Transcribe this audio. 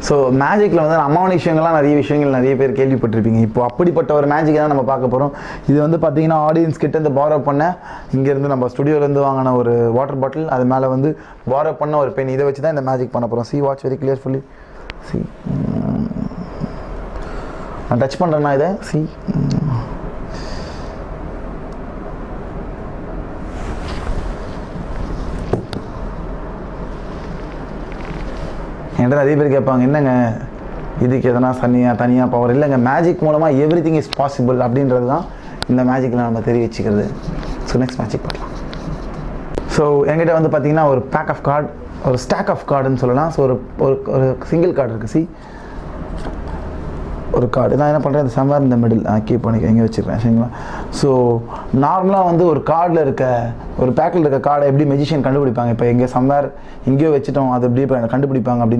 So மேஜிக்கில் வந்து அம்மாவான விஷயங்கள்லாம் நிறைய பேர் கேள்விப்பட்டிருப்பீங்க. இப்போ அப்படிப்பட்ட ஒரு மேஜிக் தான் நம்ம பார்க்க போகிறோம். இது வந்து பார்த்தீங்கன்னா ஆடியன்ஸ் கிட்டேருந்து பாரோ பண்ண, இங்கேருந்து நம்ம ஸ்டுடியோலேருந்து வாங்கின ஒரு வாட்டர் பாட்டில், அது மேலே வந்து பாரோ பண்ண ஒரு பென், இதை வச்சு தான் இந்த மேஜிக் பண்ண போகிறோம். See watch very carefully. See நான் டச் பண்ணுறேன்னா இதை சி என்கிட்ட நிறைய பேர் கேட்பாங்க, என்னங்க இதுக்கு எதனா தனியாக பவர் இல்லைங்க, மேஜிக் மூலமாக எவ்ரி திங் இஸ் பாசிபிள் அப்படின்றது தான் இந்த மேஜிக்கில் நம்ம தெரிவிச்சுக்கிறது. ஸோ நெக்ஸ்ட் மேஜிக் பார்க்கலாம். ஸோ என்கிட்ட வந்து பார்த்தீங்கன்னா ஒரு பேக் ஆஃப் கார்டு, ஒரு ஸ்டாக் ஆஃப் கார்டுன்னு சொல்லலாம். ஸோ ஒரு சிங்கிள் கார்டு இருக்குது. சி ஒரு கார்டு நான் என்ன பண்ணுறேன், சம்வேர் இந்த மிடில் கீப் பண்ணி எங்கே வச்சுருக்கேன் சரிங்களா. ஸோ நார்மலாக வந்து ஒரு கார்டில் இருக்க ஒரு பேக்கில் இருக்க கார்டை எப்படி மெஜிஷியன் கண்டுபிடிப்பாங்க, இப்போ எங்கே சம்வேர் எங்கேயோ வச்சுட்டோம் அது எப்படி கண்டுபிடிப்பாங்க அப்படின்னு